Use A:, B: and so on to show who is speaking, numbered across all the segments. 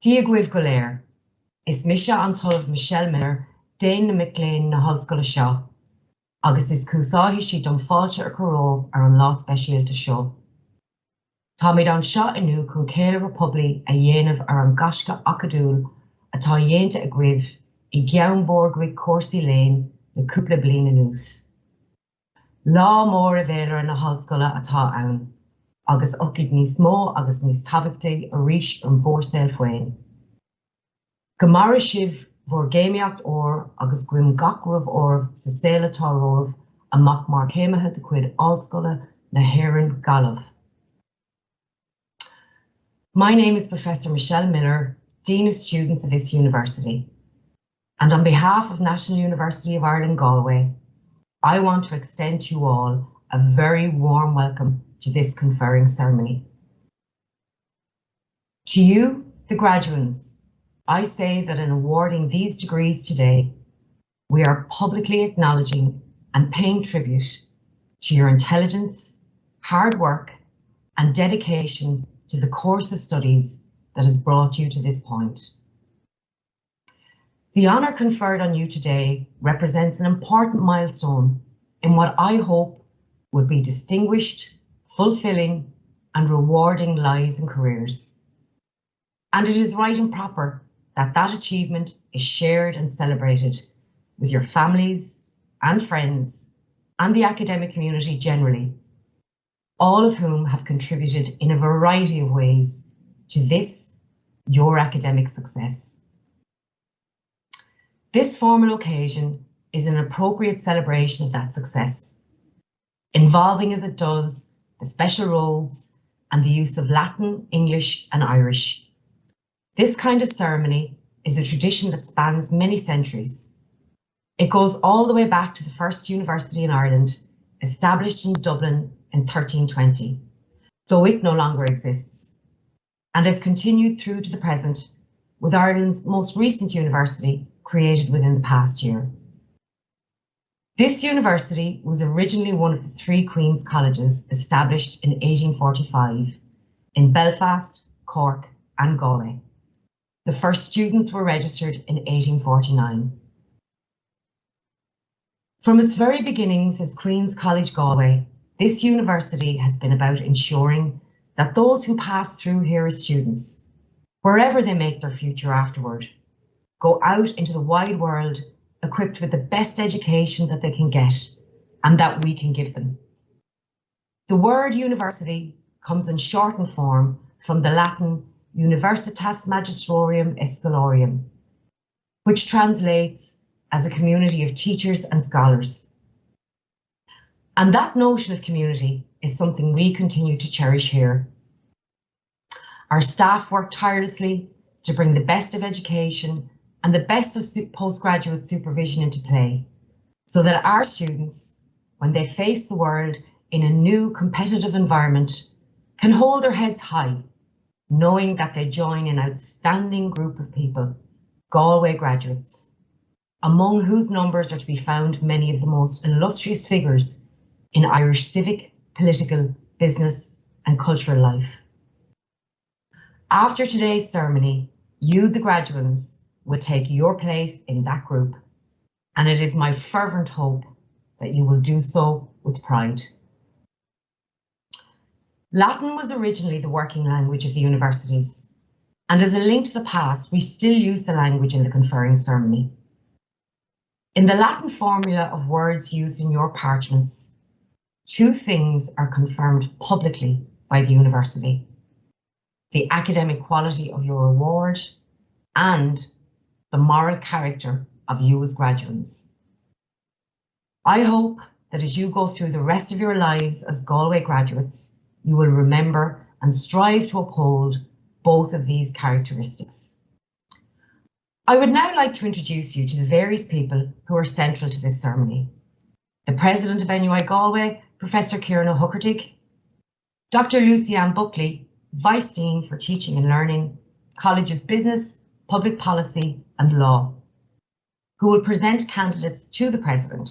A: Diagwibh Golair, is Misha an talamh Michelle Miller, Déan na Micléin na hOllscoile seo, agus is cúsáithí si don fáilte ar chorómh ar an lá speisialta seo. Tá méid an seo inniu chun céile Republi a dhéanamh ar an gasca acadúil atá dhéanta a gcuibh I gceann cuasaí léinn na cúpla bliain anuas. Lá mór a bhéilear na hOllscoile atá ann, agus ocid níos mó agus níos taibhachtaí arís an mhórsaoil féin. Go mara sibh mhór géimeacht agus guim gach roimh ormh sa saoile atá romh amach mar chéimethe de chuid allscoile na hÉireann Gaillimh. My name is Professor Michelle Miller, Dean of Students of this university. And on behalf of National University of Ireland Galway, I want to extend to you all a very warm welcome to this conferring ceremony. To you, the graduates, I say that in awarding these degrees today, we are publicly acknowledging and paying tribute to your intelligence, hard work, and dedication to the course of studies that has brought you to this point. The honour conferred on you today represents an important milestone in what I hope will be distinguished, fulfilling, and rewarding lives and careers. And it is right and proper that that achievement is shared and celebrated with your families and friends and the academic community generally, all of whom have contributed in a variety of ways to this, your academic success. This formal occasion is an appropriate celebration of that success, involving as it does the special robes and the use of Latin, English, and Irish. This kind of ceremony is a tradition that spans many centuries. It goes all the way back to the first university in Ireland, established in Dublin in 1320, though it no longer exists, and has continued through to the present, with Ireland's most recent university created within the past year. This university was originally one of the three Queen's Colleges established in 1845 in Belfast, Cork, and Galway. The first students were registered in 1849. From its very beginnings as Queen's College Galway, this university has been about ensuring that those who pass through here as students, wherever they make their future afterward, go out into the wide world equipped with the best education that they can get and that we can give them. The word university comes in shortened form from the Latin Universitas Magistrorum Scholarium, which translates as a community of teachers and scholars. And that notion of community is something we continue to cherish here. Our staff work tirelessly to bring the best of education and the best of postgraduate supervision into play, so that our students, when they face the world in a new competitive environment, can hold their heads high, knowing that they join an outstanding group of people, Galway graduates, among whose numbers are to be found many of the most illustrious figures in Irish civic, political, business, and cultural life. After today's ceremony, you, the graduates, will take your place in that group, and it is my fervent hope that you will do so with pride. Latin was originally the working language of the universities, and as a link to the past, we still use the language in the conferring ceremony. In the Latin formula of words used in your parchments, two things are confirmed publicly by the university: the academic quality of your award and the moral character of you as graduates. I hope that as you go through the rest of your lives as Galway graduates, you will remember and strive to uphold both of these characteristics. I would now like to introduce you to the various people who are central to this ceremony. The President of NUI Galway, Professor Kieran O'Huckertig, Dr. Lucy-Anne Buckley, Vice Dean for Teaching and Learning, College of Business, Public Policy and Law, who will present candidates to the President,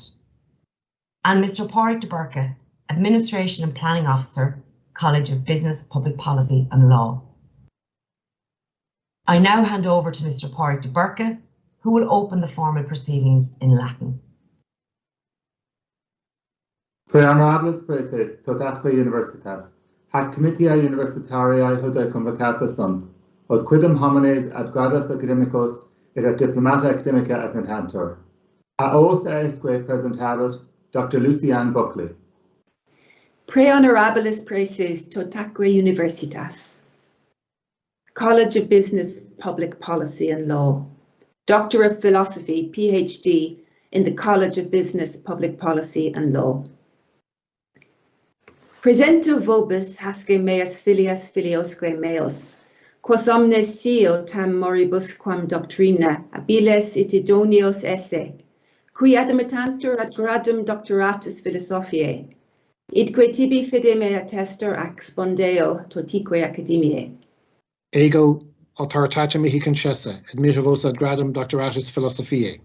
A: and Mr. Pádraig de Burca, Administration and Planning Officer, College of Business, Public Policy and Law. I now hand over to Mr. Pádraig de Burca, who will open the formal proceedings in Latin.
B: Pre honorables preces tot atque universitas, hac comitia universitariae hudae convocata sunt, od quidem homines ad grados academicos et ad diplomata academica admittantur. A os esque presentabat Dr. Lucian Buckley.
C: Pre honorabilis preces tot atque universitas. College of Business, Public Policy and Law. Doctor of Philosophy, PhD in the College of Business, Public Policy and Law. Presento vobis hasce meas filias filiosque meos, quos omnes scio tam moribus quam doctrina, habiles et idonios esse, qui admittantur ad gradum doctoratus philosophiae, idque tibi fide mea testor ac spondeo totique academiae.
D: Ego authoritatem mihi concessa, admittavos ad gradum doctoratus philosophiae.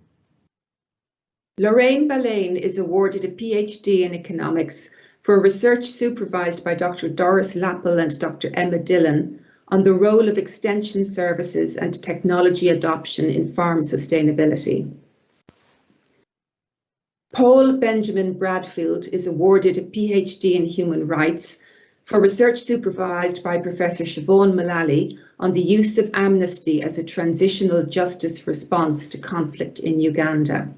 C: Lorraine Balain is awarded a PhD in economics for research supervised by Dr. Doris Lappel and Dr. Emma Dillon on the role of extension services and technology adoption in farm sustainability. Paul Benjamin Bradfield is awarded a PhD in human rights for research supervised by Professor Siobhan Mullally on the use of amnesty as a transitional justice response to conflict in Uganda.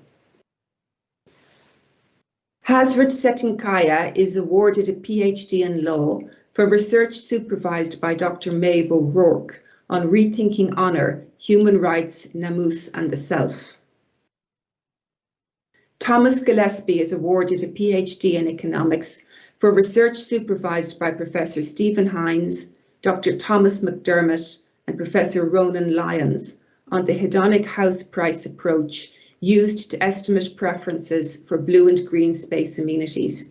C: Hazrat Setinkaya is awarded a PhD in law for research supervised by Dr. Maeve O'Rourke on rethinking honour, human rights, namus and the self. Thomas Gillespie is awarded a PhD in economics for research supervised by Professor Stephen Hines, Dr. Thomas McDermott and Professor Ronan Lyons on the hedonic house price approach used to estimate preferences for blue and green space amenities.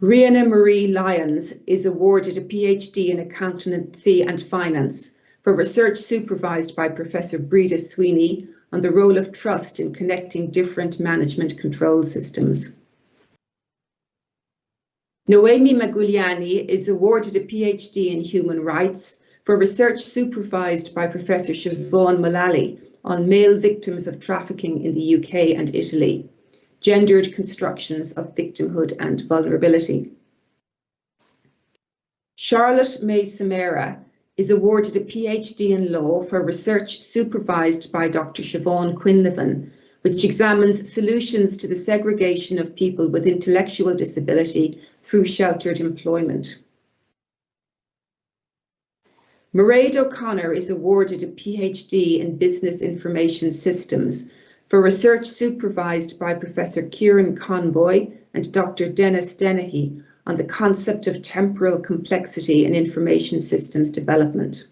C: Rihanna Marie Lyons is awarded a PhD in accountancy and finance for research supervised by Professor Breda Sweeney on the role of trust in connecting different management control systems. Noemi Magugliani is awarded a PhD in human rights for research supervised by Professor Siobhan Mullally on male victims of trafficking in the UK and Italy, gendered constructions of victimhood and vulnerability. Charlotte May Samara is awarded a PhD in law for research supervised by Dr. Siobhan Quinlivan, which examines solutions to the segregation of people with intellectual disability through sheltered employment. Mairead O'Connor is awarded a PhD in Business Information Systems for research supervised by Professor Kieran Conboy and Dr. Dennis Dennehy on the concept of temporal complexity in information systems development.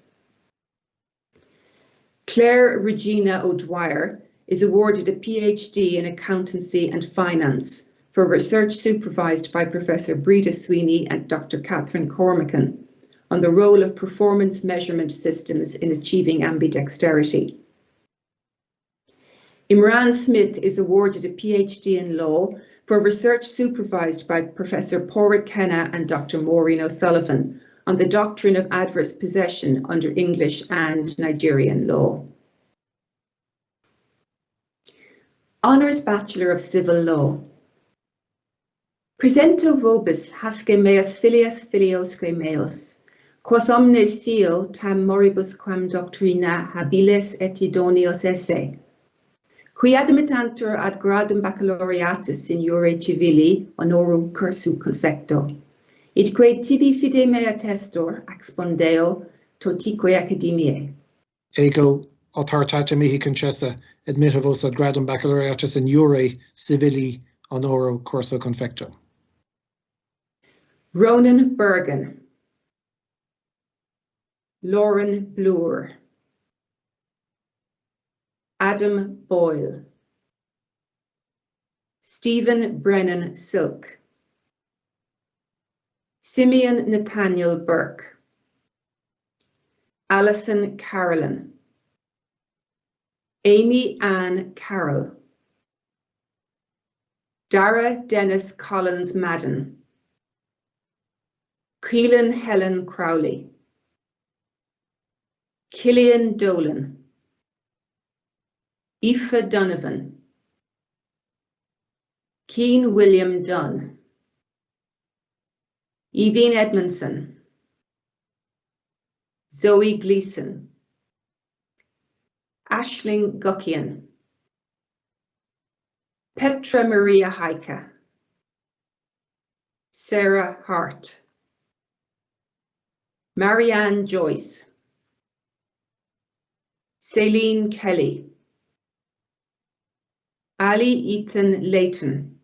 C: Claire Regina O'Dwyer is awarded a PhD in Accountancy and Finance for research supervised by Professor Breda Sweeney and Dr. Catherine Cormacan on the role of performance measurement systems in achieving ambidexterity. Imran Smith is awarded a PhD in law for research supervised by Professor Pádraig Kenna and Dr. Maureen O'Sullivan on the doctrine of adverse possession under English and Nigerian law. Honours Bachelor of Civil Law. Presento vobis hasce meas filias filiosque meos, quos omnes scio tam moribus quam doctrina habiles et idonios esse, qui admittantur ad gradum baccalaureatus in iure civili honorum cursu confecto, idque tibi fide mea testor ac spondeo totique academiae.
D: Ego authoritatem mihi concessa, admittavos ad gradum baccalaureatus in iure civili honoro cursu confecto.
C: Ronan Bergen. Lauren Bloor. Adam Boyle. Stephen Brennan Silk. Simeon Nathaniel Burke. Alison Carolyn. Amy Ann Carroll. Dara Dennis Collins Madden. Keelan Helen Crowley. Killian Dolan, Aoife Donovan, Keane William Dunn, Evine Edmondson, Zoe Gleason, Aisling Guckian, Petra Maria Haika, Sarah Hart, Marianne Joyce, Celine Kelly, Ali Ethan Layton,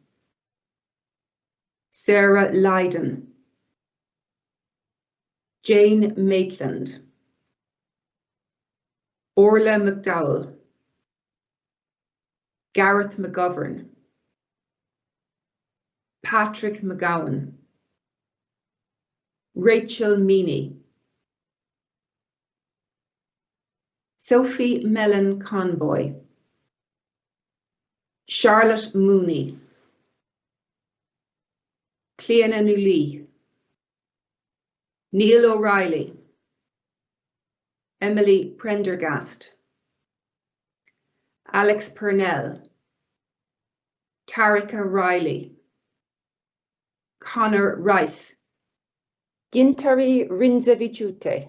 C: Sarah Lydon, Jane Maitland, Orla McDowell, Gareth McGovern, Patrick McGowan, Rachel Meany, Sophie Mellon Conboy, Charlotte Mooney, Cleana Newley, Neil O'Reilly, Emily Prendergast, Alex Purnell, Tarika Riley, Connor Rice, Gintari Rinzevichute,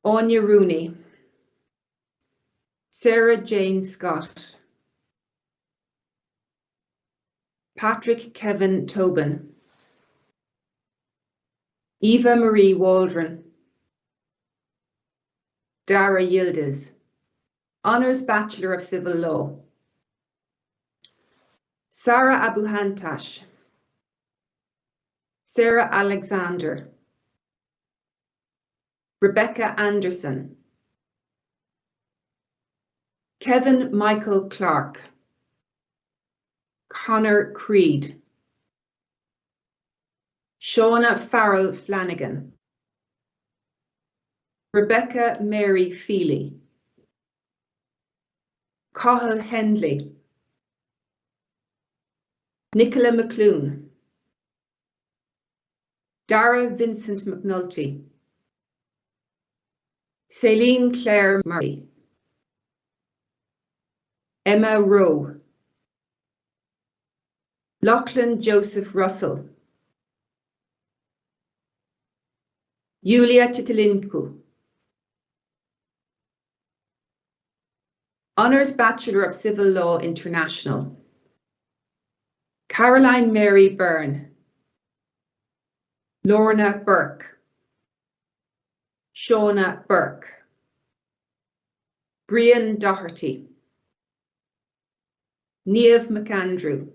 C: Anya Rooney, Sarah Jane Scott, Patrick Kevin Tobin, Eva Marie Waldron, Dara Yildiz, Honours Bachelor of Civil Law, Sarah Abuhantash, Sarah Alexander, Rebecca Anderson, Kevin Michael Clark, Connor Creed, Shauna Farrell Flanagan, Rebecca Mary Feely, Cathal Hendley, Nicola McClune, Dara Vincent McNulty, Celine Claire Murray, Emma Rowe, Lachlan Joseph Russell, Yulia Titulinku, Honours Bachelor of Civil Law International, Caroline Mary Byrne, Lorna Burke, Shauna Burke, Brian Doherty, Niamh McAndrew,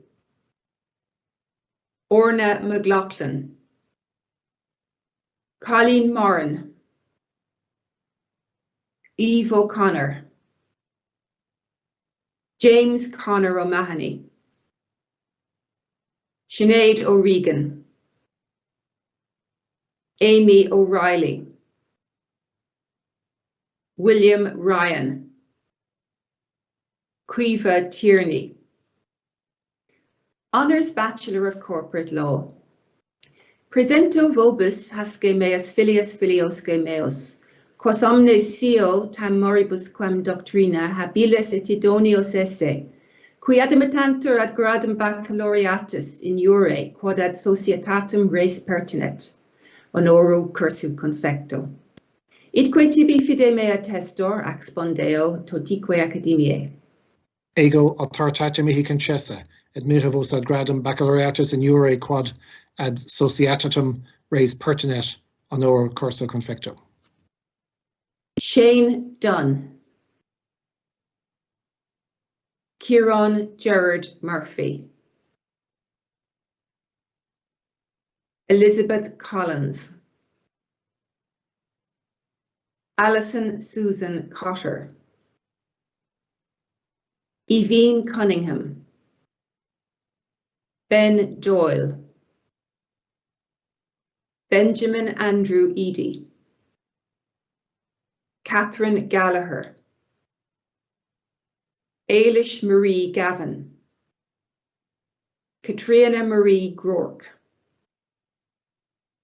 C: Orna McLaughlin, Colleen Moran, Eve O'Connor, James Connor O'Mahony, Sinead O'Regan, Amy O'Reilly, William Ryan, Caoimhe Tierney. Honours Bachelor of Corporate Law. Presento vobis hasce meas filius filiosque meos, quos omnes scio tam moribus quam doctrina habiles et idonios esse, qui admittantur ad gradum baccalaureatus in iure quod ad societatem res pertinet, honoro cursu confecto. Idque tibi fide mea testor ac spondeo totique academiae.
D: Ego authoritatem mihi concessa, admittavos ad gradum baccalaureatus in iure quod ad societatem res pertinet honoro cursu confecto.
C: Shane Dunn, Kieran Gerard Murphy, Elizabeth Collins, Alison Susan Cotter, Evine Cunningham, Ben Doyle, Benjamin Andrew Eady, Catherine Gallagher, Ailish Marie Gavin, Katrina Marie Groark,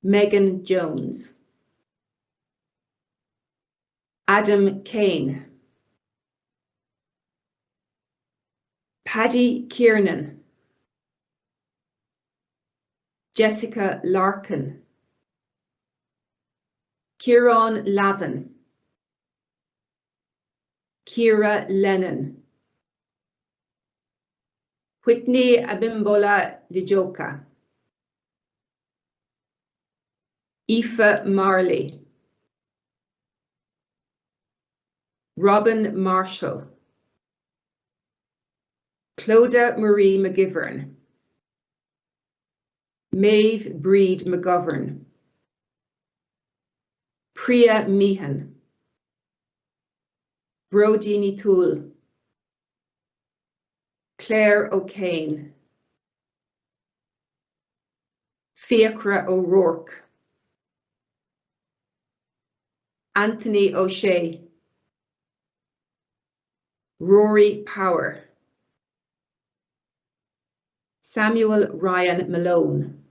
C: Megan Jones, Adam Kane, Paddy Kiernan, Jessica Larkin, Kieran Lavin, Kira Lennon, Whitney Abimbola Lijoka, Aoife Marley, Robin Marshall, Clodagh Marie McGivern, Maeve Breed McGovern, Priya Meehan, Brodini Toole, Claire O'Kane, Fiachra O'Rourke, Anthony O'Shea, Rory Power, Samuel Ryan Malone,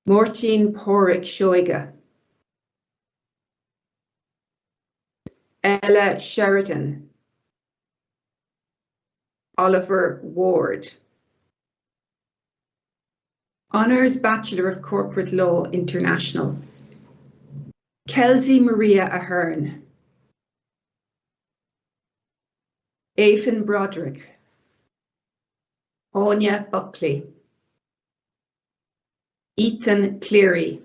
C: Mortine Porrick Shoiga, Ella Sheridan, Oliver Ward. Honours Bachelor of Corporate Law International, Kelsey Maria Ahern, Aoife Broderick, Anya Buckley, Ethan Cleary,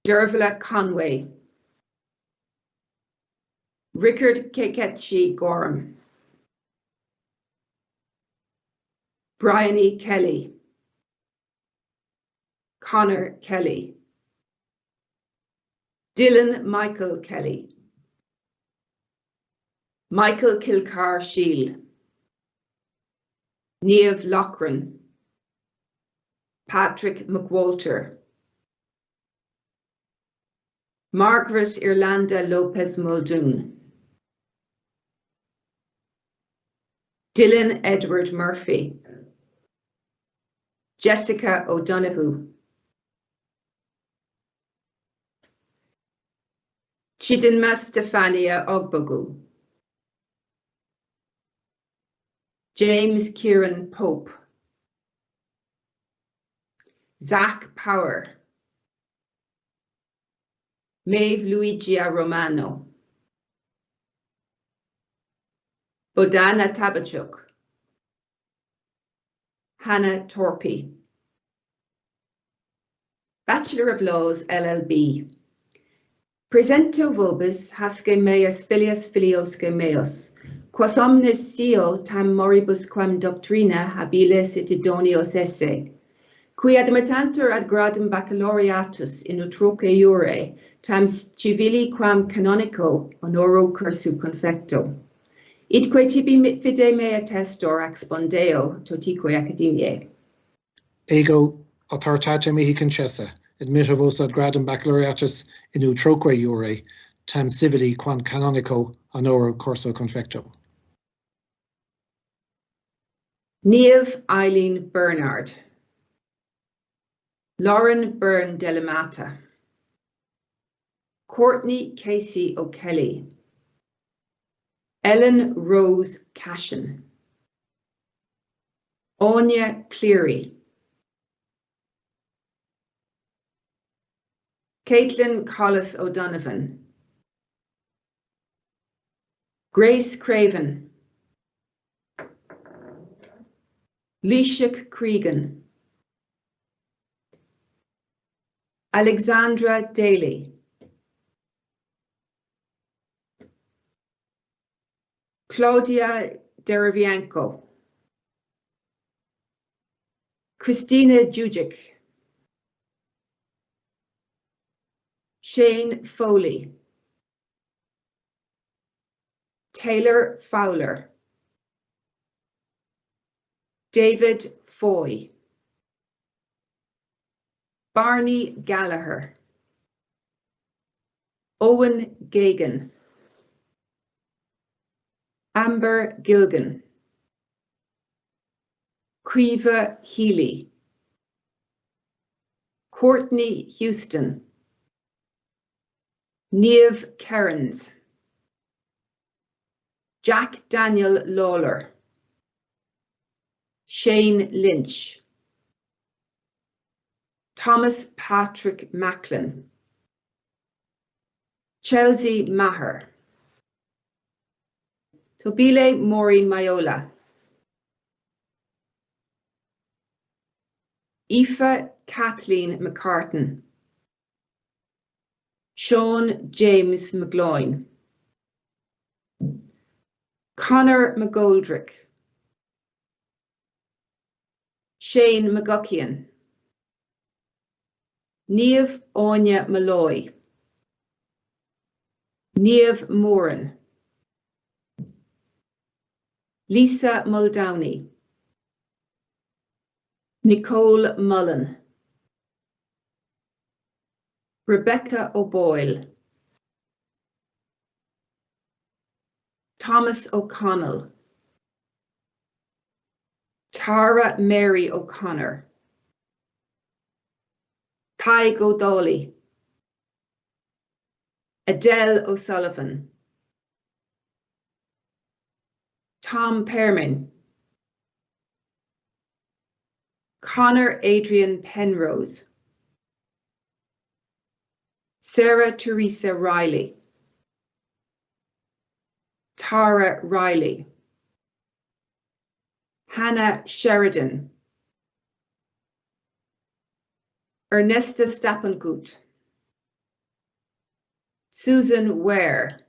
C: Dervla Conway, Rickard Kekechi Gorham, Bryony Kelly, Connor Kelly, Dylan Michael Kelly, Michael Kilcar Shield, Niamh Loughran, Patrick McWalter, Margaret Irlanda Lopez Muldoon, Dylan Edward Murphy, Jessica O'Donoghue, Chidinma Stefania Ogbogu, James Kieran Pope, Zach Power, Maeve Luigia Romano, Bodana Tabachuk, Hannah Torpy. Bachelor of Laws, LLB. Presento vobis hasce meas filias filiosque meos, quas omnes scio tam moribus quam doctrina habiles et idonios esse, qui admittantur ad gradum baccalaureatus in utroque iure, tam civili quam canonico honoro cursu confecto. Idque tibi fide mea testor expondeo totique academiae.
D: Ego authoritatem mihi concessa, admitta vos ad gradum baccalaureatus in utroque iure, tam civili quam canonico honoro cursu confecto.
C: Niamh Eileen Bernard, Lauren Byrne Delamata, Courtney Casey O'Kelly, Ellen Rose Cashin, Anya Cleary, Caitlin Collis O'Donovan, Grace Craven, Leishik Cregan, Alexandra Daly, Claudia Derivianco, Christina Jujic, Shane Foley, Taylor Fowler, David Foy, Barney Gallagher, Owen Gagan, Amber Gilgan, Creva Healy, Courtney Houston, Niamh Kerins, Jack Daniel Lawler, Shane Lynch, Thomas Patrick Macklin, Chelsea Maher, Tobile Maureen Mayola, Aoife Kathleen McCartan, Sean James McGloin, Conor McGoldrick, Shane McGuckian, Niamh Áine Malloy, Niamh Moran, Lisa Muldowney, Nicole Mullen, Rebecca O'Boyle, Thomas O'Connell, Tara Mary O'Connor, Ty Godolly, Adele O'Sullivan, Tom Permin, Connor Adrian Penrose, Sarah Teresa Riley, Tara Riley, Hannah Sheridan, Ernesta Stappengut, Susan Ware,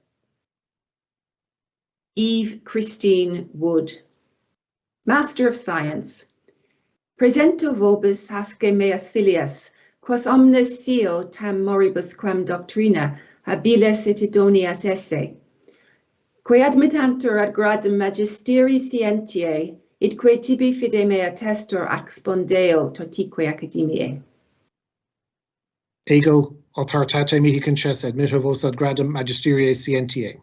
C: Eve Christine Wood. Master of Science. Presento vobis hasce meas filias, quas omnes scio tam moribus quam doctrina habiles et idonias esse, quae admittantur ad gradum magisteri scientiae, idque tibi fide mea testor expondeo totique academiae.
D: Ego authoritate mihi concessa admitto vos ad gradum magisteriae scientiae.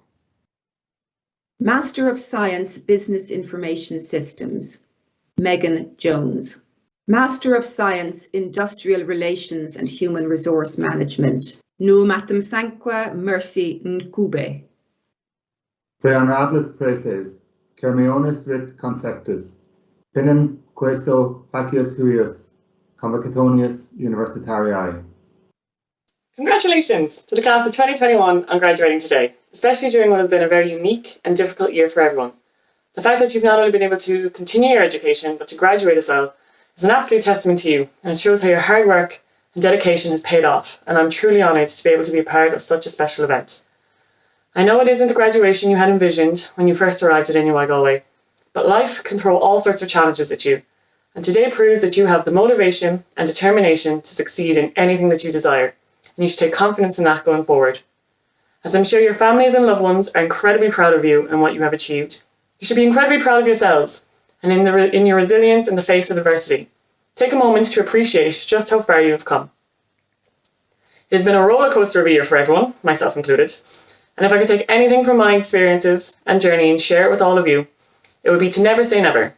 C: Master of Science Business Information Systems, Megan Jones. Master of Science Industrial Relations and Human Resource Management, Numatum Sanqua Mercy Nkube.
B: Pre honorables preces, Cermionis writ confectus, Pinem queso facius huius, convocatonius universitarii.
E: Congratulations to the class of 2021 on graduating today, especially during what has been a very unique and difficult year for everyone. The fact that you've not only been able to continue your education, but to graduate as well, is an absolute testament to you, and it shows how your hard work and dedication has paid off, and I'm truly honoured to be able to be a part of such a special event. I know it isn't the graduation you had envisioned when you first arrived at NUI Galway, but life can throw all sorts of challenges at you, and today proves that you have the motivation and determination to succeed in anything that you desire, and you should take confidence in that going forward. As I'm sure your families and loved ones are incredibly proud of you and what you have achieved, you should be incredibly proud of yourselves and in your resilience in the face of adversity. Take a moment to appreciate just how far you have come. It has been a roller coaster of a year for everyone, myself included, and if I could take anything from my experiences and journey and share it with all of you, it would be to never say never.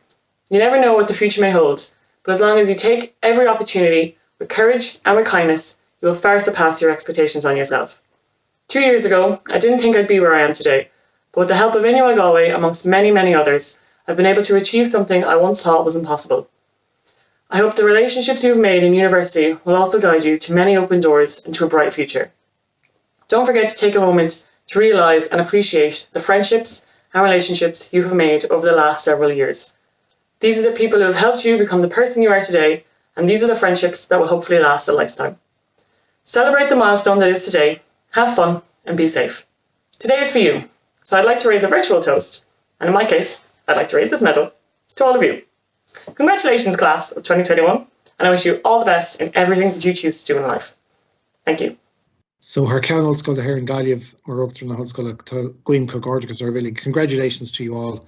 E: You never know what the future may hold, but as long as you take every opportunity with courage and with kindness, you will far surpass your expectations on yourself. 2 years ago, I didn't think I'd be where I am today, but with the help of NUI Galway, amongst many, many others, I've been able to achieve something I once thought was impossible. I hope the relationships you've made in university will also guide you to many open doors and to a bright future. Don't forget to take a moment to realise and appreciate the friendships and relationships you have made over the last several years. These are the people who have helped you become the person you are today, and these are the friendships that will hopefully last a lifetime. Celebrate the milestone that is today, have fun, and be safe. Today is for you, so I'd like to raise a virtual toast, and in my case, I'd like to raise this medal to all of you. Congratulations, class of 2021, and I wish you all the best in everything that you choose to do in life. Thank you.
D: So her County School here in Galliv, Morocco, and School Gwyn Cogordicus are really congratulations to you all,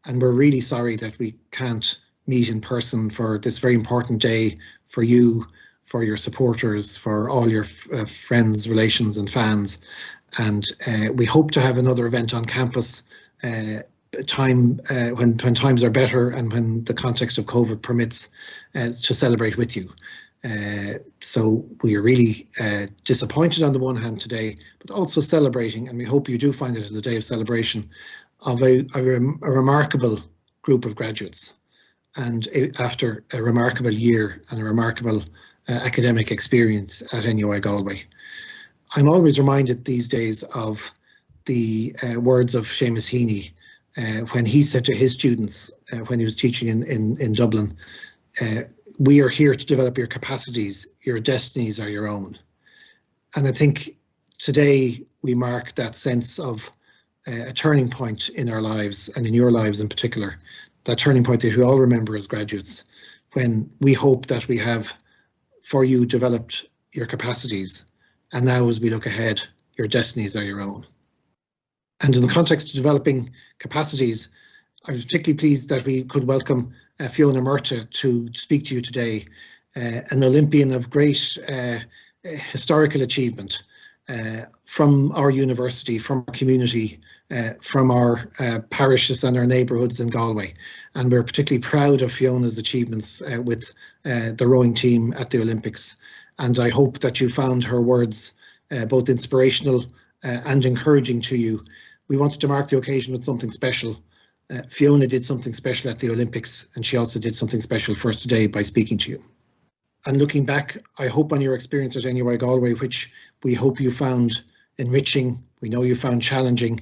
D: and we're really sorry that we can't meet in person for this very important day for you, for your supporters, for all your friends, relations and fans. And we hope to have another event on campus when times are better and when the context of COVID permits to celebrate with you. So we are really disappointed on the one hand today, but also celebrating, and we hope you do find it as a day of celebration of a remarkable group of graduates, and after a remarkable year and a remarkable academic experience at NUI Galway. I'm always reminded these days of the words of Seamus Heaney when he said to his students when he was teaching in Dublin, we are here to develop your capacities, your destinies are your own. And I think today we mark that sense of a turning point in our lives, and in your lives in particular, that turning point that we all remember as graduates, when we hope that we have for you developed your capacities, and now as we look ahead, your destinies are your own. And in the context of developing capacities, I was particularly pleased that we could welcome Fiona Murta to speak to you today, an Olympian of great historical achievement from our university, from our community, from our parishes and our neighbourhoods in Galway. And we're particularly proud of Fiona's achievements with the rowing team at the Olympics. And I hope that you found her words both inspirational and encouraging to you. We wanted to mark the occasion with something special. Fiona did something special at the Olympics, and she also did something special for us today by speaking to you. And looking back, I hope on your experience at NUI Galway, which we hope you found enriching, we know you found challenging.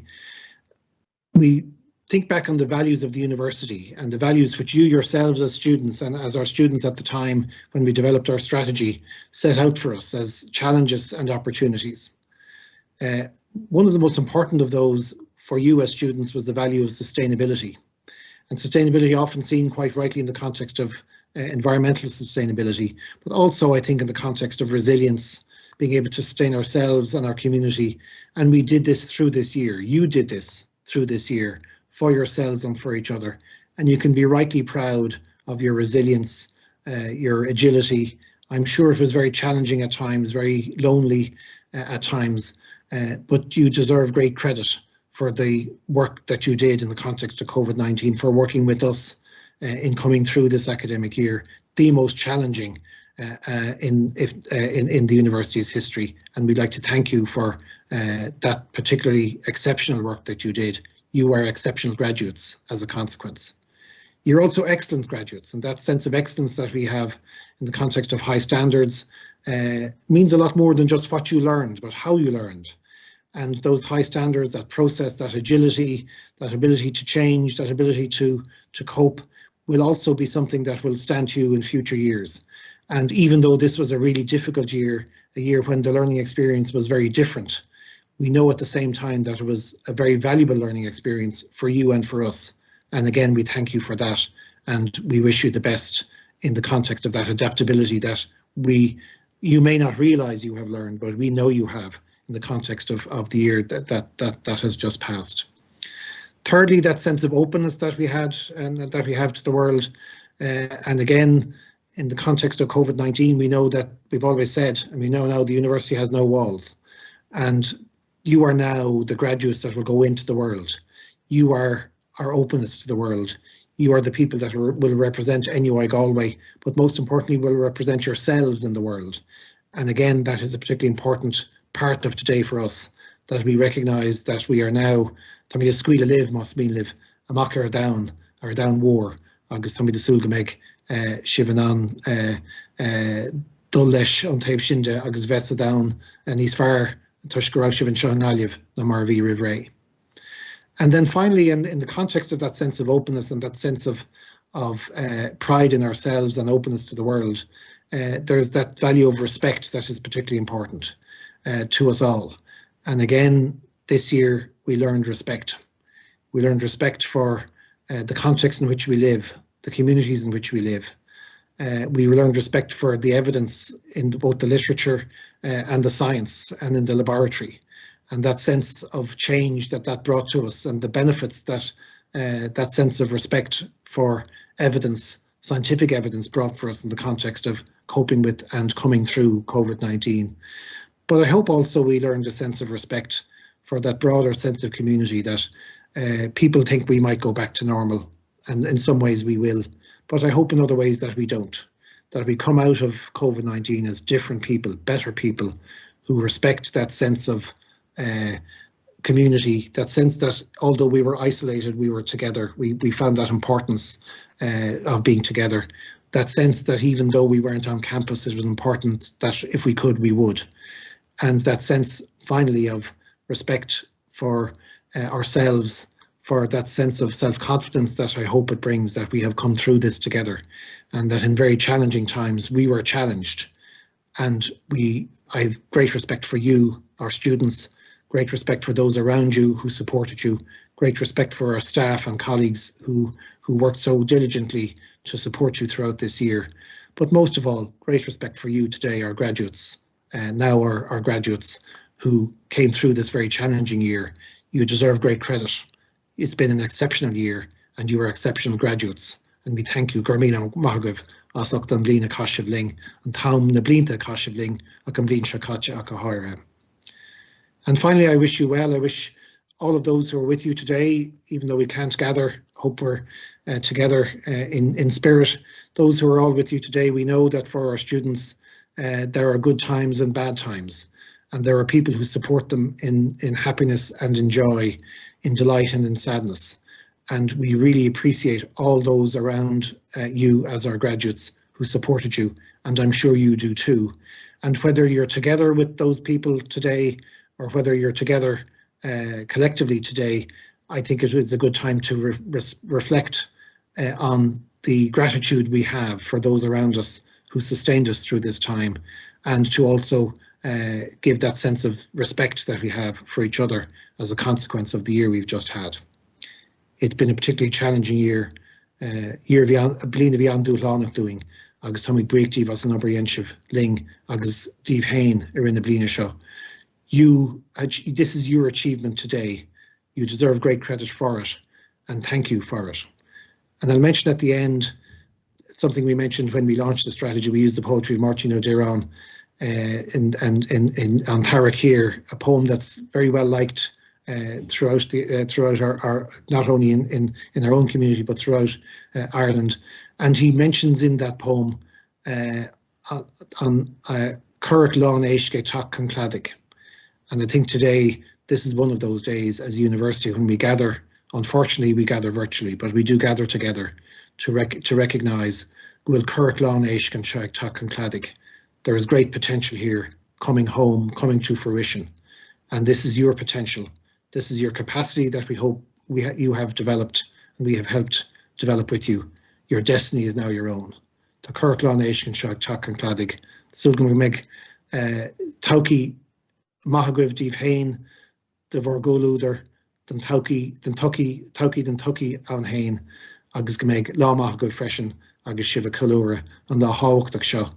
D: We think back on the values of the university and the values which you yourselves as students and as our students at the time when we developed our strategy set out for us as challenges and opportunities. One of the most important of those for you as students was the value of sustainability. And sustainability often seen quite rightly in the context of environmental sustainability, but also I think in the context of resilience, being able to sustain ourselves and our community. And we did this through this year. You did this through this year for yourselves and for each other. And you can be rightly proud of your resilience, your agility. I'm sure it was very challenging at times, very lonely at times, but you deserve great credit for the work that you did in the context of COVID-19, for working with us in coming through this academic year, the most challenging in the university's history. And we'd like to thank you for that particularly exceptional work that you did. You are exceptional graduates as a consequence. You're also excellent graduates, and that sense of excellence that we have in the context of high standards means a lot more than just what you learned, but how you learned. And those high standards, that process, that agility, that ability to change, that ability to cope, will also be something that will stand to you in future years. And even though this was a really difficult year, a year when the learning experience was very different, we know at the same time that it was a very valuable learning experience for you and for us. And again, we thank you for that. And we wish you the best in the context of that adaptability that you may not realize you have learned, but we know you have in the context of the year that has just passed. Thirdly, that sense of openness that we had and that we have to the world. And again, in the context of COVID-19, we know that we've always said, and we know now the university has no walls. And you are now the graduates that will go into the world. You are our openness to the world. You are the people that will represent NUI Galway, but most importantly will represent yourselves in the world. And again, that is a particularly important part of today for us, that we recognise that we are now Tá mí scuil a live mas mín live amach ar down war agus tá mí de sulga meg sivan an dul leis an taobh sinnde agus bheits a down and níos fearr tuis go raibh sivan seo an aileamh na mar bhí ribh ré. And then finally, in the context of that sense of openness and that sense of pride in ourselves and openness to the world, there's that value of respect that is particularly important to us all. And again, this year we learned respect. We learned respect for the context in which we live, the communities in which we live. We learned respect for the evidence in both the literature and the science and in the laboratory. And that sense of change that brought to us and the benefits that that sense of respect for evidence, scientific evidence, brought for us in the context of coping with and coming through COVID-19. But I hope also we learned a sense of respect for that broader sense of community, that people think we might go back to normal, and in some ways we will, but I hope in other ways that we don't, that we come out of COVID-19 as different people, better people, who respect that sense of community, that sense that although we were isolated, we were together. We found that importance of being together. That sense that even though we weren't on campus, it was important that if we could, we would. And that sense, finally, of respect for ourselves, for that sense of self-confidence that I hope it brings, that we have come through this together, and that in very challenging times we were challenged. And I have great respect for you, our students, great respect for those around you who supported you, great respect for our staff and colleagues who worked so diligently to support you throughout this year. But most of all, great respect for you today, our graduates, and now our graduates who came through this very challenging year. You deserve great credit. It's been an exceptional year and you are exceptional graduates. And we thank you, Gormina Mahagav, Asok dan blina Kashivling, and Tom na blinta Kashivling, a Gamblin Shakacha Akahara. And finally, I wish you well. I wish all of those who are with you today, even though we can't gather, hope we're together in spirit. Those who are all with you today, we know that for our students, there are good times and bad times. And there are people who support them in happiness and in joy, in delight and in sadness. And we really appreciate all those around you as our graduates who supported you, and I'm sure you do too. And whether you're together with those people today or whether you're together collectively today, I think it is a good time to reflect on the gratitude we have for those around us who sustained us through this time, and to also give that sense of respect that we have for each other as a consequence of the year we've just had. It's been a particularly challenging year. Year blina bhí an dúlánach doing, agus Tommy Breakdív as an obrienshiv ling, agus Dave Hain in the blina show. This is your achievement today. You deserve great credit for it, and thank you for it. And I'll mention at the end something we mentioned when we launched the strategy. We used the poetry of Martin O'Deron on Tarek here, a poem that's very well liked throughout our not only in our own community but throughout Ireland. And he mentions in that poem on Curric Lán Éisce Tá Concladaigh. And I think today this is one of those days as a university when we gather. Unfortunately, we gather virtually, but we do gather together to recognise Gwyl Curric Lán Éisce Tá Concladaigh. There is great potential here coming home, coming to fruition. And this is your potential. This is your capacity that we hope you have developed and we have helped develop with you. Your destiny is now your own. Tá Curric Lán Éisce Tá Concladaigh. Sulgan meg Tauki Mahagav Dave Hain, the Vorgolúder, den Tucky an Hain, agus meg lá Mahagav freshen, agus Shiva Kalura, and la Hawk Shaw.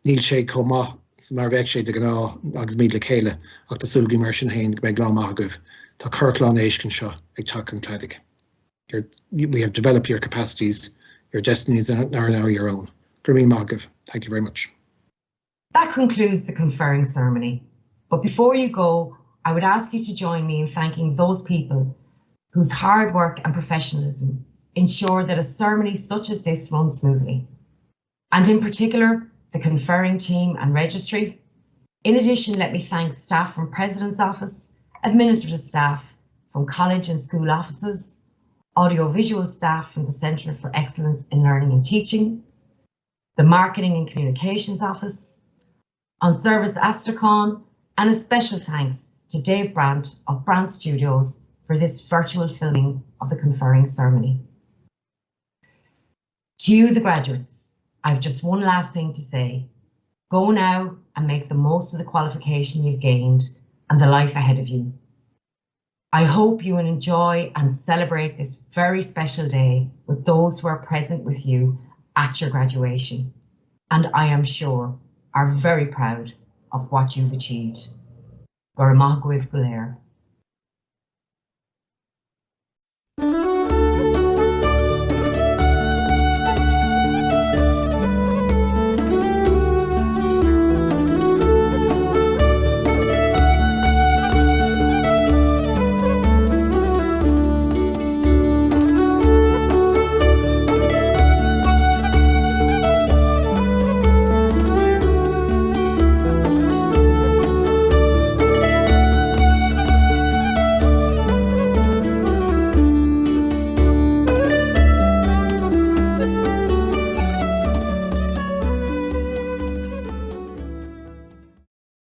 D: Níl sé comá mar bheith sé de gná agus míle chéile ach tá sulgaí mar sin hain meg lá Mahagav. Tá Curric Lán Éisce seo ag Tá Concladaigh. We have developed your capacities. Your destinies are now your own. Gurmí Mahagav, thank you very much.
A: That concludes the conferring ceremony. But before you go, I would ask you to join me in thanking those people whose hard work and professionalism ensure that a ceremony such as this runs smoothly. And in particular, the conferring team and registry. In addition, let me thank staff from President's Office, administrative staff from college and school offices, audiovisual staff from the Centre for Excellence in Learning and Teaching, the Marketing and Communications Office, on service Astracon, and a special thanks to Dave Brandt of Brandt Studios for this virtual filming of the conferring ceremony. To you, the graduates, I have just one last thing to say. Go now and make the most of the qualification you've gained and the life ahead of you. I hope you will enjoy and celebrate this very special day with those who are present with you at your graduation, and I am sure are very proud of what you've achieved. Gurmagwith Blair.